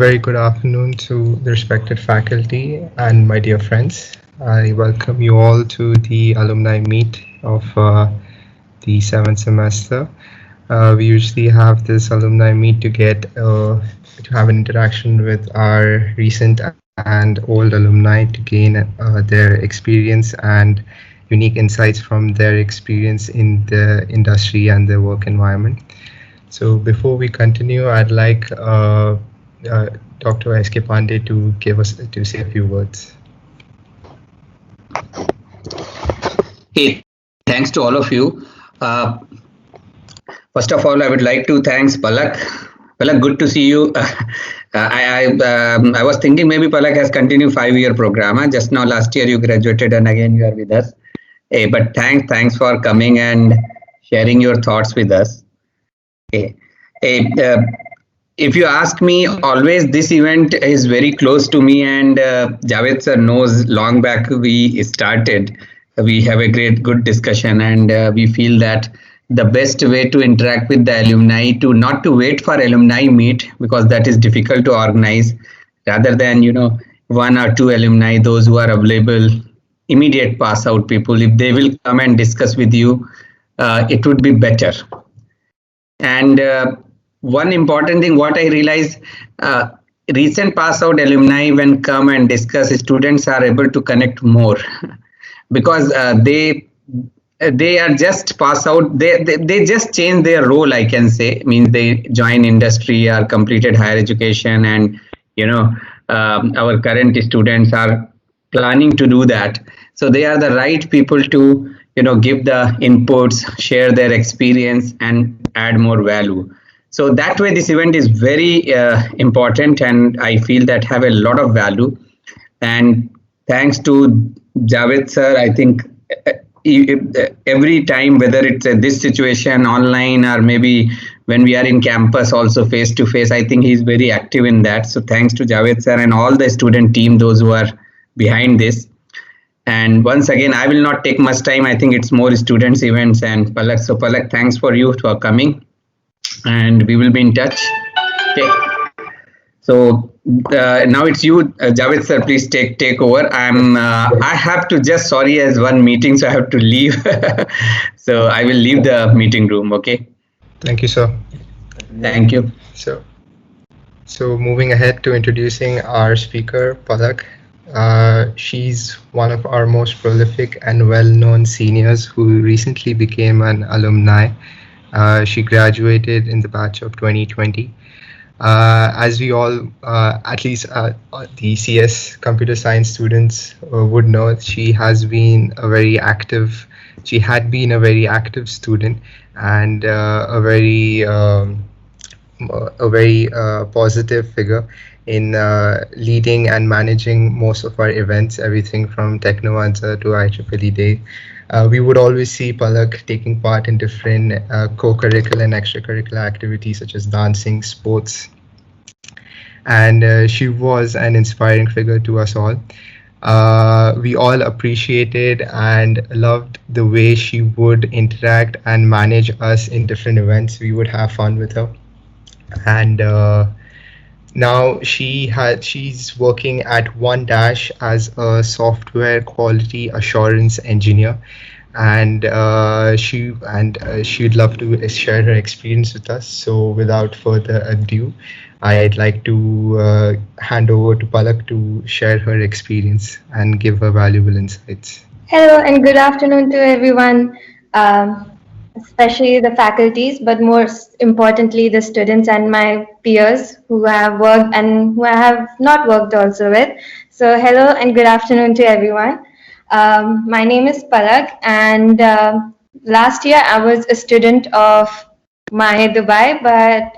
very good afternoon to the respected faculty and my dear friends. I welcome you all to the alumni meet of the seventh semester. We usually have this alumni meet to have an interaction with our recent and old alumni to gain their experience and unique insights from their experience in the industry and the work environment. So before we continue, I'd like uh, Dr. S.K. Pandey to say a few words. Hey, thanks to all of you. First of all, I would like to thanks Palak. Palak, good to see you. I was thinking maybe Palak has continued 5-year program. Just now last year you graduated and again you are with us. Hey, but thanks for coming and sharing your thoughts with us. Hey, hey, if you ask me, always this event is very close to me, and Javed sir knows long back we started. We have a good discussion, and we feel that the best way to interact with the alumni to not to wait for alumni meet because that is difficult to organize, rather than one or two alumni, those who are available, immediate pass out people, if they will come and discuss with you, it would be better. And one important thing what I realized, recent pass out alumni when come and discuss, students are able to connect more because they are just pass out, they just change their role, I can say, means they join industry or completed higher education, and our current students are planning to do that, so they are the right people to give the inputs, share their experience and add more value. So that way this event is very important, and I feel that have a lot of value. And thanks to Javed sir, I think every time, whether it's this situation online or maybe when we are in campus also face to face, I think he's very active in that. So thanks to Javed sir and all the student team, those who are behind this. And once again, I will not take much time. I think it's more students events and Palak. So Palak, thanks for you for coming, and we will be in touch. Okay. So now it's you, Javed sir. Please take over. I have to just sorry as one meeting, so I have to leave. So I will leave the meeting room. Okay. Thank you, sir. Thank you. So moving ahead to introducing our speaker, Palak. She's one of our most prolific and well-known seniors who recently became an alumni. She graduated in the batch of 2020. As we all, at least the CS computer science students would know, she had been a very active student and a very positive figure in leading and managing most of our events, everything from Technoanza to IEEE Day. We would always see Palak taking part in different co-curricular and extracurricular activities such as dancing, sports, and she was an inspiring figure to us all. We all appreciated and loved the way she would interact and manage us in different events. We would have fun with her, and now she's working at OneDash as a software quality assurance engineer, and she'd love to share her experience with us. So without further ado, I'd like to hand over to Palak to share her experience and give her valuable insights. Hello and good afternoon to everyone. Especially the faculties, but more importantly, the students and my peers who have worked and who I have not worked also with. So hello and good afternoon to everyone. My name is Palak, and last year I was a student of my Dubai, but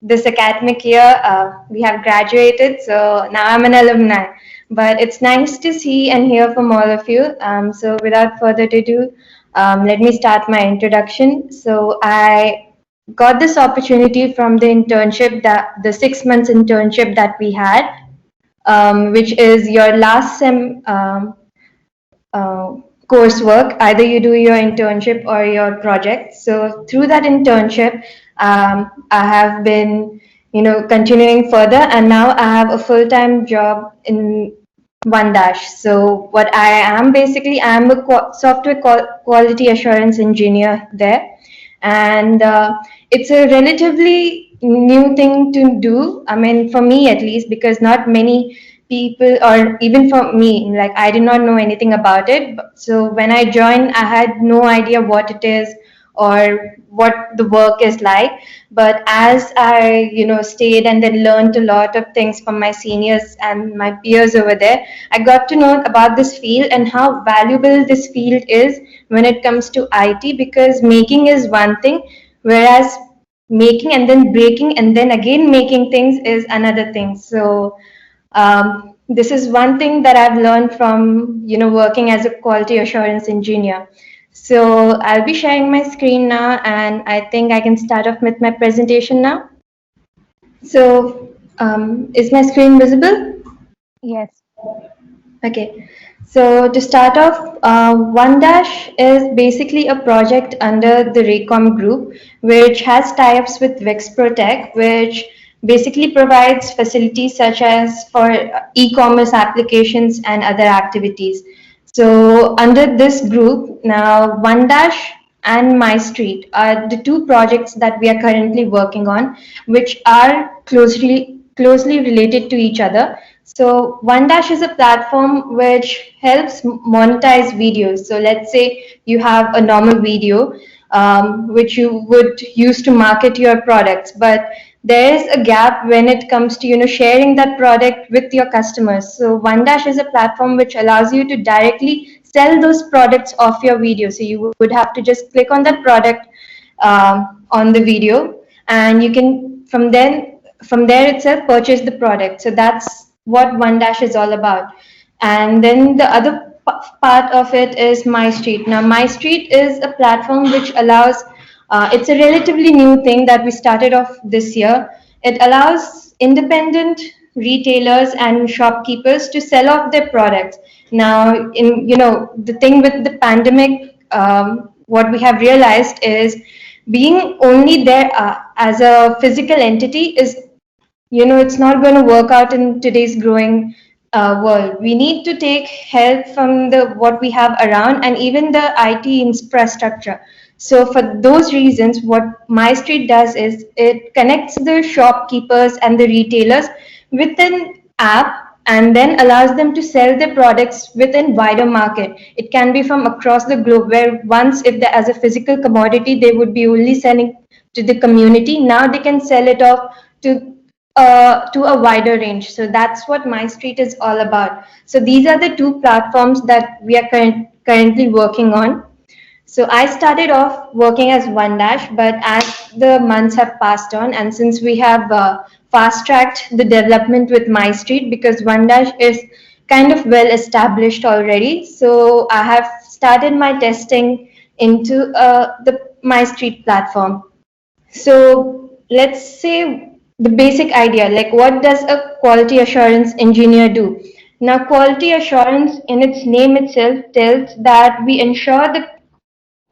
this academic year we have graduated, so now I'm an alumni. But it's nice to see and hear from all of you. So without further ado, let me start my introduction. So I got this opportunity from the internship, the 6 months internship that we had, which is your last sem coursework. Either you do your internship or your project. So through that internship, I have been, continuing further. And now I have a full-time job in OneDash. So what I am basically, I am a software quality assurance engineer there, and it's a relatively new thing to do. I mean, for me at least, because not many people, or even for me, like I did not know anything about it. So when I joined, I had no idea what it is or what the work is like. But as I stayed and then learned a lot of things from my seniors and my peers over there, I got to know about this field and how valuable this field is when it comes to IT, because making is one thing, whereas making and then breaking and then again making things is another thing. So this is one thing that I've learned from working as a quality assurance engineer. So I'll be sharing my screen now, and I think I can start off with my presentation now. So is my screen visible? Yes. Okay. So to start off, OneDash is basically a project under the Raycom group, which has tie-ups with Wexprotech, which basically provides facilities such as for e-commerce applications and other activities. So under this group, now OneDash and MyStreet are the two projects that we are currently working on, which are closely related to each other. So OneDash is a platform which helps monetize videos. So let's say you have a normal video which you would use to market your products, but there is a gap when it comes to sharing that product with your customers. So OneDash is a platform which allows you to directly sell those products off your video. So you would have to just click on that product on the video, and you can from there itself purchase the product. So that's what OneDash is all about. And then the other part of it is MyStreet. Now, MyStreet is a platform which allows, it's a relatively new thing that we started off this year. It allows independent retailers and shopkeepers to sell off their products. Now, the thing with the pandemic, what we have realized is being only there as a physical entity is it's not going to work out in today's growing world. We need to take help from the what we have around and even the IT infrastructure. So for those reasons, what MyStreet does is it connects the shopkeepers and the retailers with an app and then allows them to sell their products within wider market. It can be from across the globe, where once if they as a physical commodity they would be only selling to the community. Now they can sell it off to a wider range. So that's what MyStreet is all about. So these are the two platforms that we are currently working on. So I started off working as OneDash, but as the months have passed on, and since we have fast-tracked the development with MyStreet, because OneDash is kind of well established already, so I have started my testing into the MyStreet platform. So let's say the basic idea, like what does a quality assurance engineer do? Now, quality assurance in its name itself tells that we ensure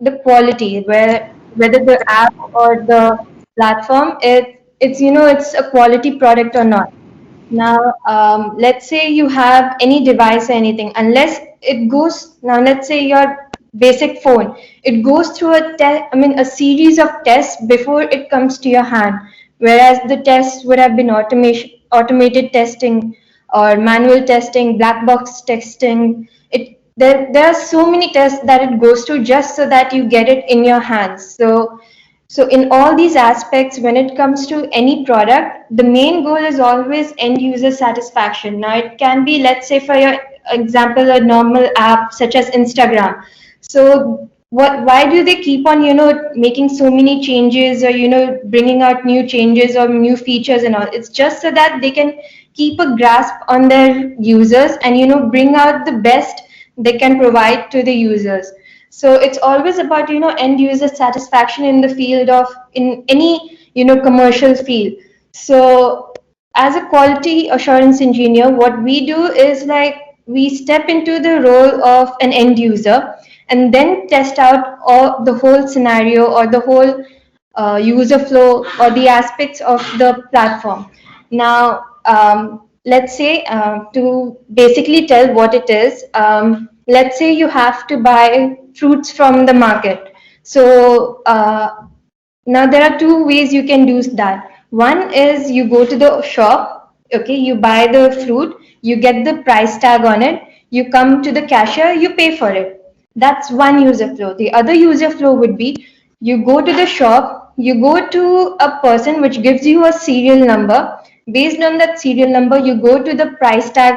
the quality, whether the app or the platform it's a quality product or not. Now, let's say you have any device or anything, unless it goes, now let's say your basic phone, it goes through a series of tests before it comes to your hand, whereas the tests would have been automated testing or manual testing, black box testing. There are so many tests that it goes through just so that you get it in your hands. So in all these aspects, when it comes to any product, the main goal is always end user satisfaction. Now it can be, let's say for your example, a normal app such as Instagram. So why do they keep on, making so many changes or, bringing out new changes or new features and all? It's just so that they can keep a grasp on their users and, bring out the best they can provide to the users. So it's always about end user satisfaction in the field of in any commercial field. So as a quality assurance engineer, what we do is like we step into the role of an end user and then test out all the whole scenario or the whole user flow or the aspects of the platform. Now, let's say to basically tell what it is, let's say you have to buy fruits from the market. So now there are two ways you can do that. One is you go to the shop, okay, you buy the fruit, you get the price tag on it, you come to the cashier, you pay for it. That's one user flow. The other user flow would be you go to the shop, you go to a person which gives you a serial number. Based on that serial number, you go to the price tag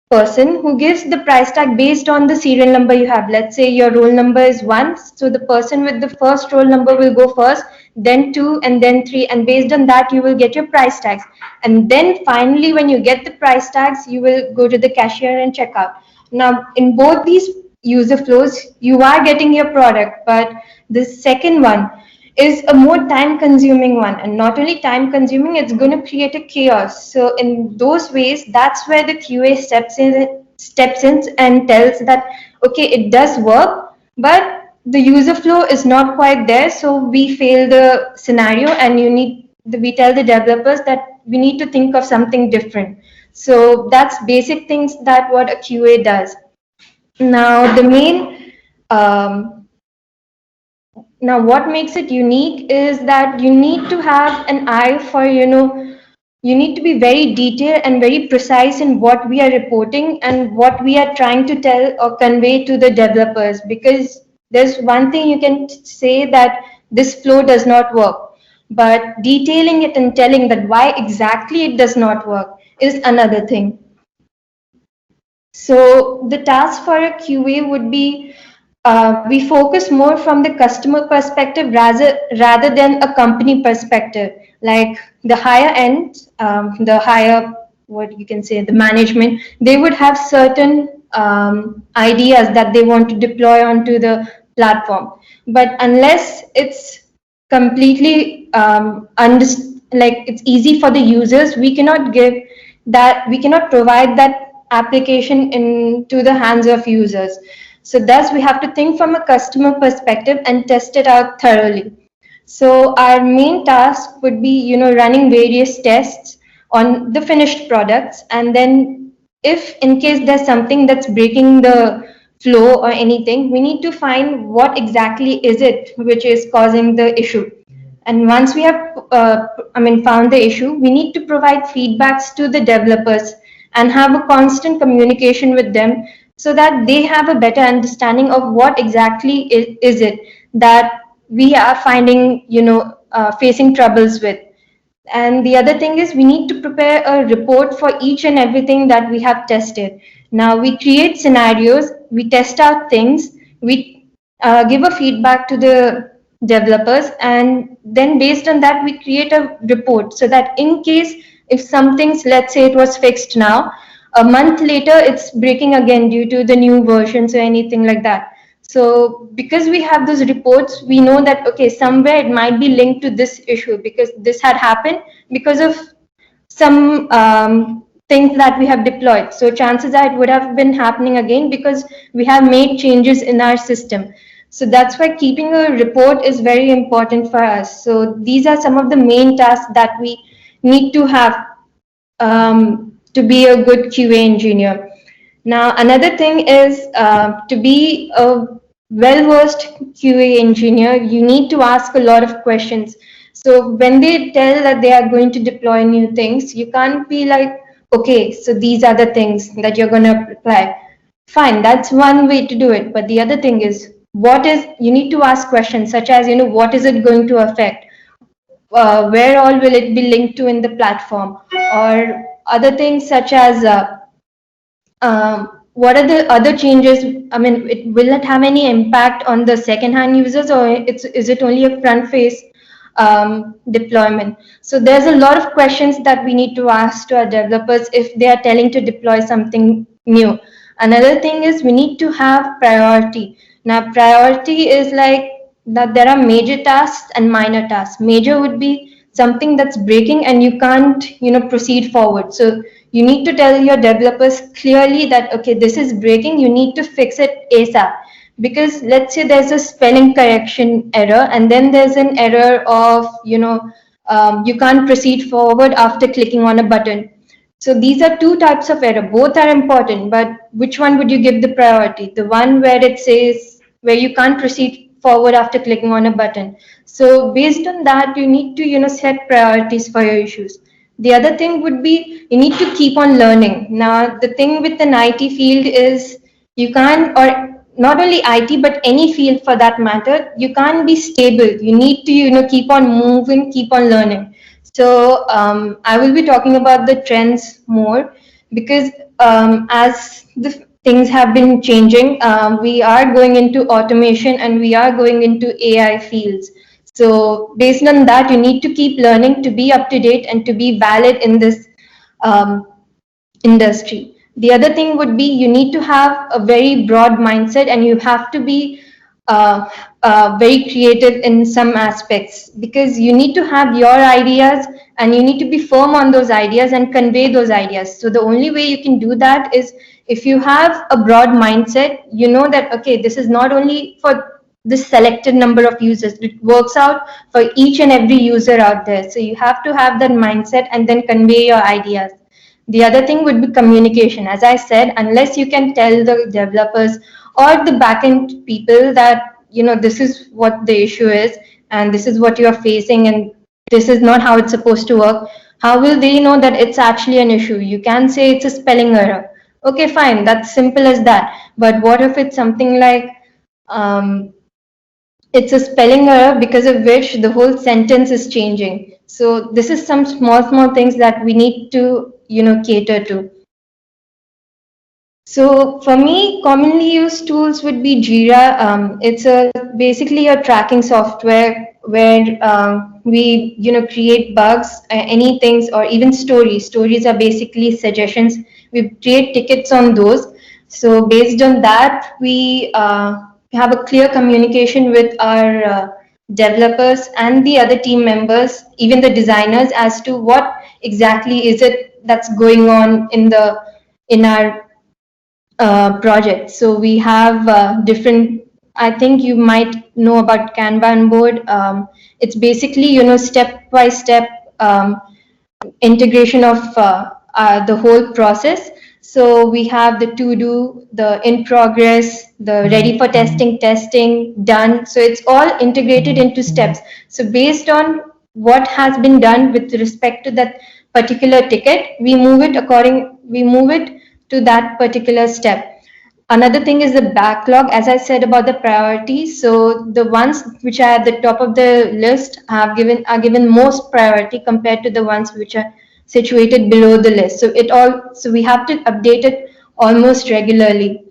person who gives the price tag based on the serial number you have. Let's say your roll number is 1, so the person with the first roll number will go first, then 2, and then 3, and based on that you will get your price tags. And then finally, when you get the price tags, you will go to the cashier and check out. Now, in both these user flows, you are getting your product, but the second one is a more time consuming one, and not only time consuming, it's going to create a chaos. So in those ways, that's where the QA steps in and tells that okay, it does work, but the user flow is not quite there, so we fail the scenario, and we tell the developers that we need to think of something different. So that's basic things that what a QA does. Now the main now what makes it unique is that you need to have an eye for, you need to be very detailed and very precise in what we are reporting and what we are trying to tell or convey to the developers, because there's one thing you can say that this flow does not work, but detailing it and telling that why exactly it does not work is another thing. So the task for a QA would be we focus more from the customer perspective rather than a company perspective. Like the higher end, the higher, what you can say, the management, they would have certain ideas that they want to deploy onto the platform. But unless it's completely like it's easy for the users, we cannot provide that application into the hands of users. So thus we have to think from a customer perspective and test it out thoroughly. So our main task would be, running various tests on the finished products, and then if in case there's something that's breaking the flow or anything, we need to find what exactly is it which is causing the issue. And once we have, found the issue, we need to provide feedbacks to the developers and have a constant communication with them so that they have a better understanding of what exactly is it that we are finding, facing troubles with. And the other thing is we need to prepare a report for each and everything that we have tested. Now we create scenarios, we test out things, we give a feedback to the developers, and then based on that we create a report so that in case if something's, let's say it was fixed now, a month later it's breaking again due to the new versions or anything like that. So because we have those reports, we know that okay, somewhere it might be linked to this issue because this had happened because of some things that we have deployed. So chances are it would have been happening again because we have made changes in our system. So that's why keeping a report is very important for us. So these are some of the main tasks that we need to have to be a good QA engineer. Now, another thing is to be a well-versed QA engineer, you need to ask a lot of questions. So when they tell that they are going to deploy new things, you can't be like, okay, so these are the things that you're going to apply. Fine, that's one way to do it. But the other thing is, you need to ask questions such as, what is it going to affect? Where all will it be linked to in the platform? Or other things such as, what are the other changes? I mean, will it have any impact on the second-hand users, or is it only a front-face deployment? So there's a lot of questions that we need to ask to our developers if they are telling to deploy something new. Another thing is we need to have priority. Now, priority is like that there are major tasks and minor tasks. Major would be something that's breaking and you can't, proceed forward. So you need to tell your developers clearly that, okay, this is breaking, you need to fix it ASAP. Because let's say there's a spelling correction error, and then there's an error of, you can't proceed forward after clicking on a button. So these are two types of error. Both are important, but which one would you give the priority? The one where it says where you can't proceed forward after clicking on a button. So based on that, you need to, set priorities for your issues. The other thing would be you need to keep on learning. Now, the thing with an IT field is you can't, or not only IT, but any field for that matter, you can't be stable. You need to, keep on moving, keep on learning. So I will be talking about the trends more because as the things have been changing, we are going into automation and we are going into AI fields. So based on that, you need to keep learning to be up to date and to be valid in this um, industry. The other thing would be you need to have a very broad mindset and you have to be uh, very creative in some aspects because you need to have your ideas and you need to be firm on those ideas and convey those ideas. So the only way you can do that is if you have a broad mindset, you know that, okay, this is not only for this selected number of users, it works out for each and every user out there. So you have to have that mindset and then convey your ideas. The other thing would be communication. As I said, unless you can tell the developers or the backend people that, this is what the issue is and this is what you are facing and this is not how it's supposed to work, how will they know that it's actually an issue? You can say it's a spelling error. Okay, fine, that's simple as that. But what if it's something like, um, it's a spelling error because of which the whole sentence is changing. So this is some small things that we need to, cater to. So for me, commonly used tools would be Jira. It's a basically a tracking software where we create bugs, any things, or even stories. Stories are basically suggestions. We create tickets on those. So based on that, we have a clear communication with our developers and the other team members, even the designers, as to what exactly is it that's going on in our project. So we have different. I think you might know about Kanban board. It's basically step by step integration of the whole process. So we have the to do, the in progress, the ready for testing, done. So it's all integrated into steps. So based on what has been done with respect to that particular ticket, we move it to that particular step. Another thing is the backlog, as I said about the priorities. So the ones which are at the top of the list are given most priority compared to the ones which are situated below the list. So we have to update it almost regularly.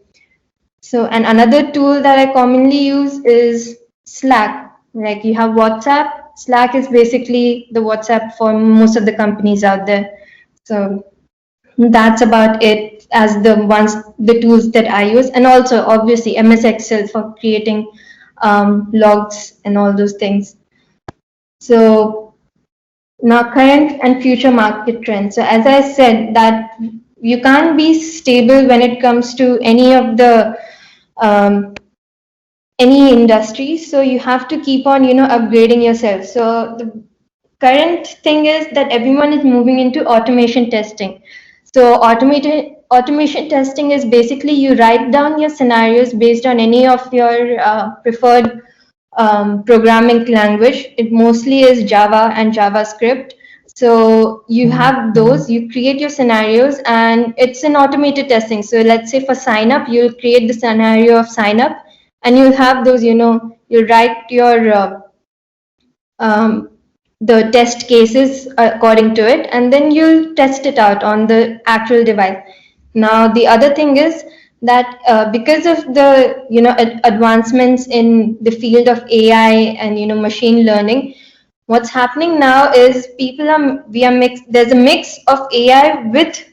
So and another tool that I commonly use is Slack. Like you have WhatsApp. Slack is basically the WhatsApp for most of the companies out there. So that's about it as the tools that I use, and also obviously MS Excel for creating logs and all those things. So now current and future market trends. So as I said that you can't be stable when it comes to um, any industry, so you have to keep on upgrading yourself. So the current thing is that everyone is moving into automation testing. So automation testing is basically you write down your scenarios based on any of your preferred programming language. It mostly is Java and JavaScript. So you have those, you create your scenarios, and it's an automated testing. So let's say for sign up, you'll create the scenario of sign up, and you'll have those, you write your um, the test cases according to it, and then you'll test it out on the actual device. Now the other thing is that because of the advancements in the field of AI and machine learning, what's happening now is we are mixed. There's a mix of AI with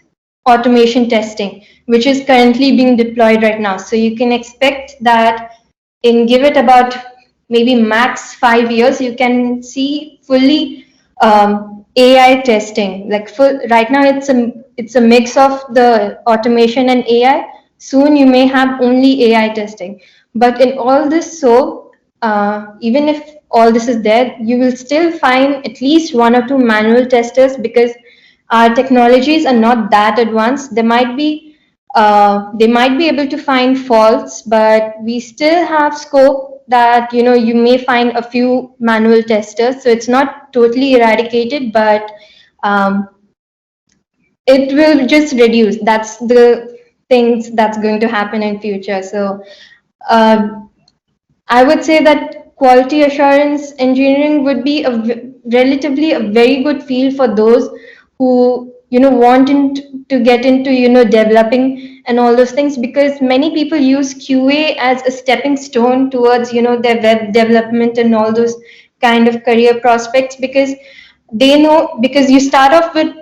automation testing, which is currently being deployed right now. So you can expect that in give it about maybe max 5 years, you can see fully AI testing. Like right now, it's a mix of the automation and AI. soon you may have only AI testing. But in all this, even if all this is there, you will still find at least one or two manual testers, because our technologies are not that advanced. They might be able to find faults, but we still have scope that you may find a few manual testers. So it's not totally eradicated, but um, it will just reduce. That's the things that's going to happen in future. So uh, I would say that quality assurance engineering would be relatively a very good field for those who want to get into developing and all those things, because many people use QA as a stepping stone towards their web development and all those kind of career prospects, because they know, because you start off with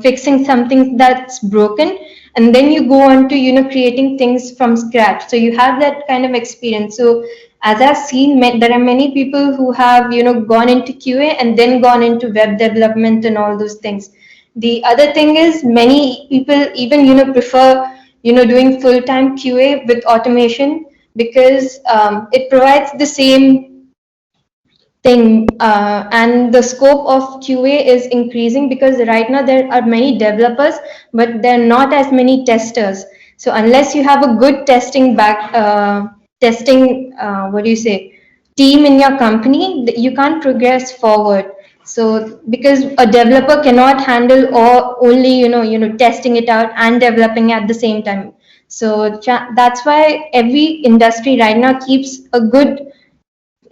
fixing something that's broken, and then you go on to creating things from scratch, so you have that kind of experience. So as I've seen, there are many people who have gone into QA and then gone into web development and all those things. The other thing is, many people even prefer doing full-time QA with automation, because it provides the same thing, and the scope of QA is increasing, because right now there are many developers, but there are not as many testers. So unless you have a good testing, what do you say, team in your company, you can't progress forward. So because a developer cannot handle or only testing it out and developing at the same time. So that's why every industry right now keeps a good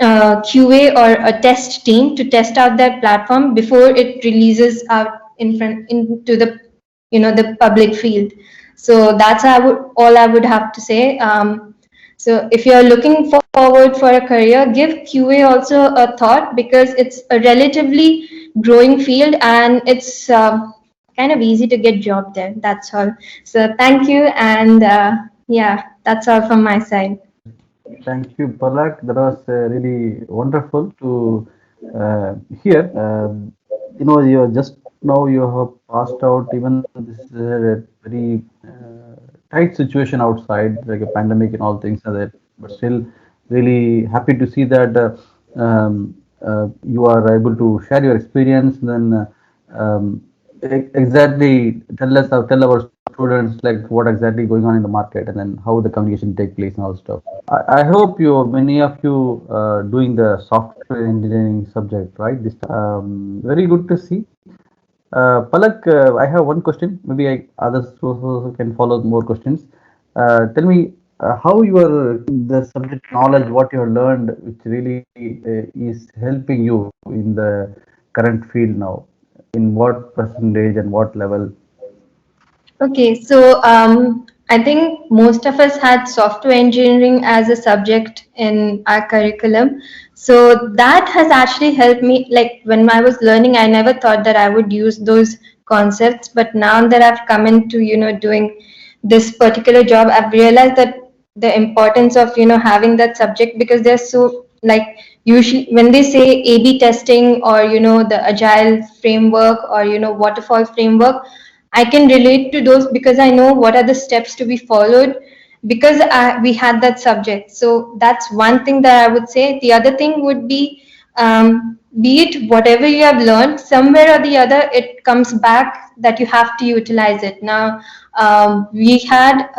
QA or a test team to test out their platform before it releases out in front into the the public field. So that's all I would have to say. So if you're looking forward for a career, give QA also a thought, because it's a relatively growing field, and it's kind of easy to get job there. That's all. So thank you, and yeah, that's all from my side. Thank you, Palak. That was really wonderful to hear. You just now you have passed out. Even this is a very tight situation outside, like a pandemic and all things like that. But still, really happy to see that you are able to share your experience. Then exactly tell our students like what exactly going on in the market, and then how the communication take place and all stuff. I hope many of you doing the software engineering subject, right? This very good to see. Palak, I have one question. Maybe others also can follow more questions. Tell me how your the subject knowledge, what you have learned, which really is helping you in the current field now. In what percentage and what level? Okay, so I think most of us had software engineering as a subject in our curriculum. So that has actually helped me. Like when I was learning, I never thought that I would use those concepts. But now that I've come into, doing this particular job, I've realized that the importance of, having that subject, because they're so, like, usually when they say A/B testing, or, the agile framework, or, waterfall framework, I can relate to those, because I know what are the steps to be followed, because we had that subject. So that's one thing that I would say. The other thing would be it whatever you have learned, somewhere or the other, it comes back that you have to utilize it. Now, we had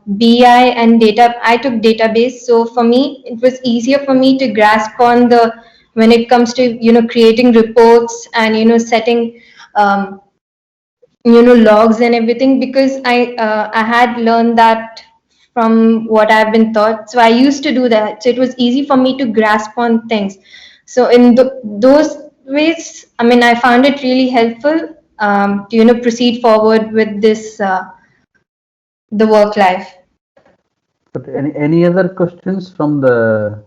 BI and data. I took database, so for me, it was easier for me to grasp on the when it comes to creating reports and setting logs and everything, because I had learned that from what I've been taught. So I used to do that, so it was easy for me to grasp on things. So in those ways, I mean, I found it really helpful to proceed forward with this the work life. But any other questions from the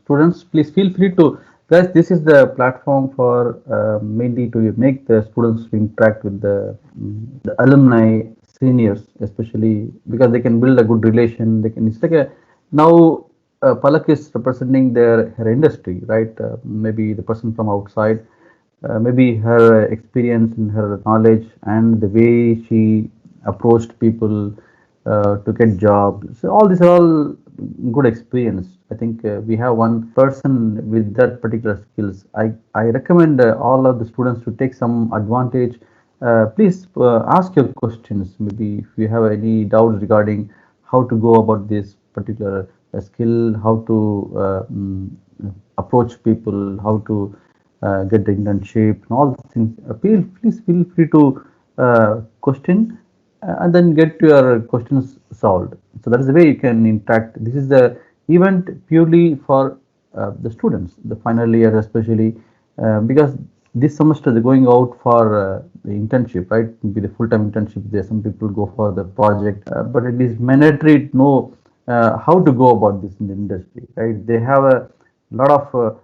students? Please feel free to, guys. This is the platform for mainly to make the students to interact with the alumni, seniors, especially because they can build a good relation. They can. It's like a now. Palak is representing her industry, right? Maybe the person from outside, maybe her experience and her knowledge and the way she approached people to get jobs. So all these are all good experience. I think we have one person with that particular skills. I recommend all of the students to take some advantage. Please ask your questions. Maybe if you have any doubts regarding how to go about this particular skill, how to approach people, how to get the internship, and all these things. Please feel free to question and then get your questions solved. So that is the way you can interact. This is the event purely for the students, the final year especially, because this semester they're going out for the internship, right? Maybe the full-time internship. There, some people go for the project, but it is mandatory to know how to go about this in the industry, right? They have a lot of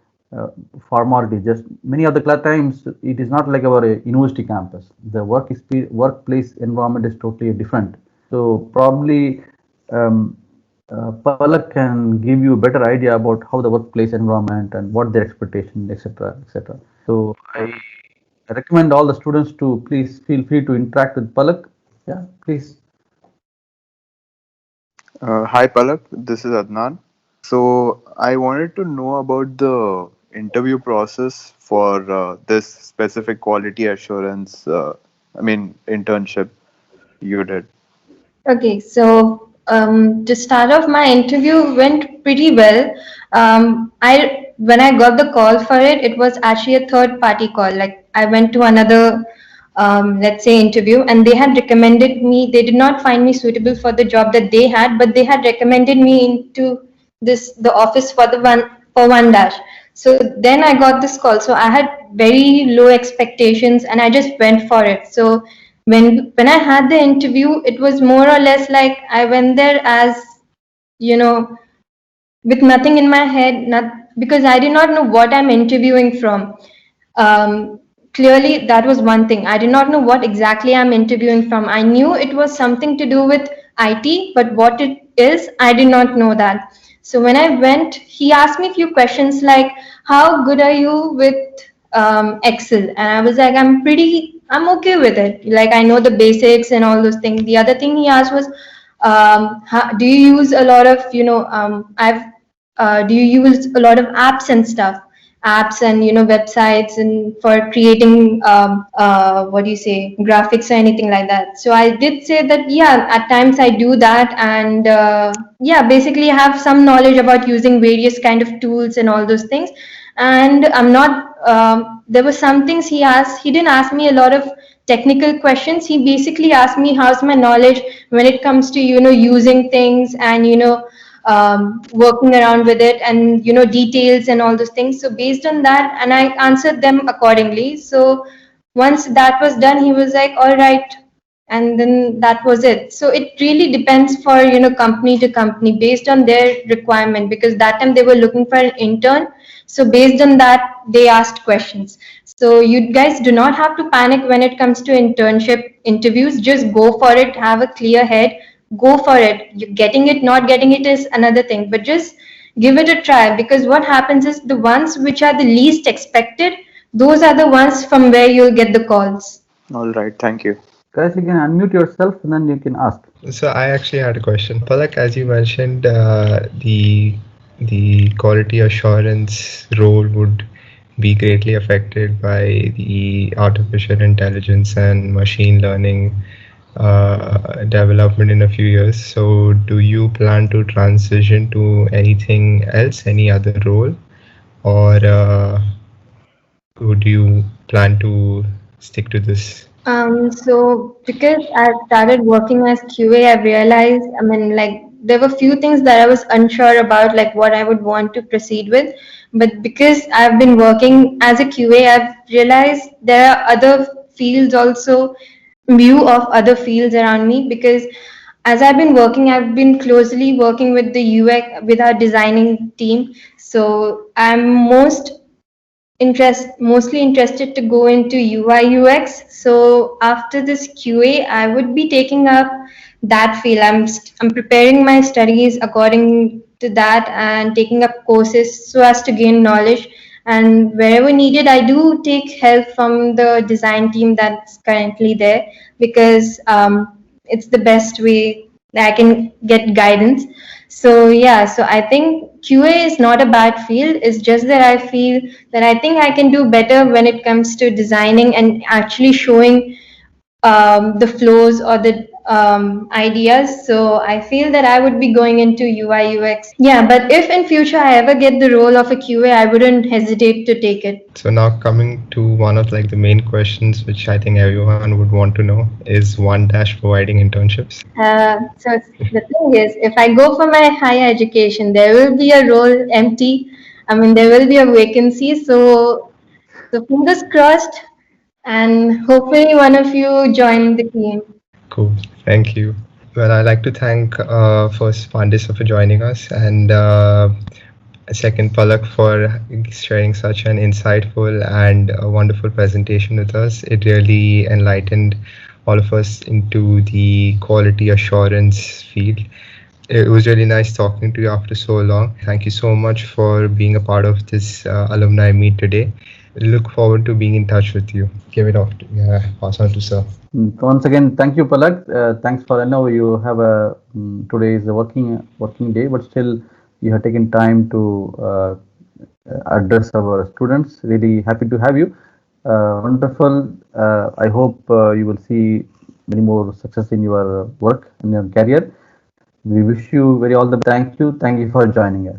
formality. Just many of the times, it is not like our university campus. The workplace environment is totally different. So probably Palak can give you a better idea about how the workplace environment and what their expectation, etc., etc. So I recommend all the students to please feel free to interact with Palak. Yeah, please. Hi Palak, this is Adnan. So I wanted to know about the interview process for this specific quality assurance, internship you did. Okay, so to start off, my interview went pretty well. I when I got the call for it, it was actually a third party call. Like I went to another, let's say, interview, and they had recommended me. They did not find me suitable for the job that they had, but they had recommended me into the office for OneDash. So then I got this call. So I had very low expectations, and I just went for it. So when I had the interview, it was more or less like I went there as, you know, with nothing in my head, not because I did not know what I'm interviewing from. Clearly, that was one thing. I did not know what exactly I'm interviewing from. I knew it was something to do with IT, but what it is, I did not know that. So when I went, he asked me a few questions like, "How good are you with Excel?" And I was like, I'm okay with it. Like I know the basics and all those things. The other thing he asked was, do you use a lot of, do you use a lot of apps and stuff? Apps and websites and for creating what do you say, graphics or anything like that. So I did say that yeah, at times I do that, and yeah, basically I have some knowledge about using various kind of tools and all those things. And I'm not there were some things he asked. He didn't ask me a lot of technical questions. He basically asked me how's my knowledge when it comes to using things and working around with it, and details and all those things. So based on that, and I answered them accordingly. So once that was done, he was like, all right, and then that was it. So it really depends for company to company based on their requirement, because that time they were looking for an intern. So based on that, they asked questions. So you guys do not have to panic when it comes to internship interviews. Just go for it, have a clear head, go for it. You getting it, not getting it is another thing, but just give it a try, because what happens is the ones which are the least expected, those are the ones from where you'll get the calls. All right, thank you. Guys, you can unmute yourself and then you can ask. So I actually had a question. Palak, as you mentioned, the quality assurance role would be greatly affected by the artificial intelligence and machine learning development in a few years. So do you plan to transition to anything else, any other role, or would you plan to stick to this? So because I started working as QA, I realized, I mean, like there were few things that I was unsure about, like what I would want to proceed with. But because I've been working as a QA, I've realized there are other fields also, view of other fields around me. Because as I've been working, I've been closely working with the UX, with our designing team. So I'm mostly interested to go into UI UX. So after this QA, I would be taking up that field. I'm preparing my studies according to that and taking up courses so as to gain knowledge. And wherever needed, I do take help from the design team that's currently there, because it's the best way that I can get guidance. So yeah, so I think QA is not a bad field. It's just that I feel that I think I can do better when it comes to designing and actually showing the flows or the ideas. So I feel that I would be going into UI UX. Yeah, but if in future I ever get the role of a QA, I wouldn't hesitate to take it. So now coming to one of like the main questions, which I think everyone would want to know, is OneDash providing internships? So the thing is, if I go for my higher education, there will be a role empty. I mean, there will be a vacancy. So fingers crossed, and hopefully one of you join the team. Cool. Thank you. Well, I'd like to thank first Pandisa for joining us, and second Palak for sharing such an insightful and wonderful presentation with us. It really enlightened all of us into the quality assurance field. It was really nice talking to you after so long. Thank you so much for being a part of this alumni meet today. Look forward to being in touch with you. Give it off. Pass on to sir. Once again, thank you, Palak. Thanks for, I know you have a today is a working day, but still you have taken time to address our students. Really happy to have you. Wonderful. I hope you will see many more success in your work and your career. We wish you very all the best. Thank you. Thank you for joining us.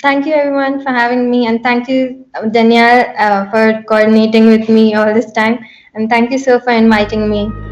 Thank you everyone for having me, and thank you Danielle for coordinating with me all this time, and thank you sir for inviting me.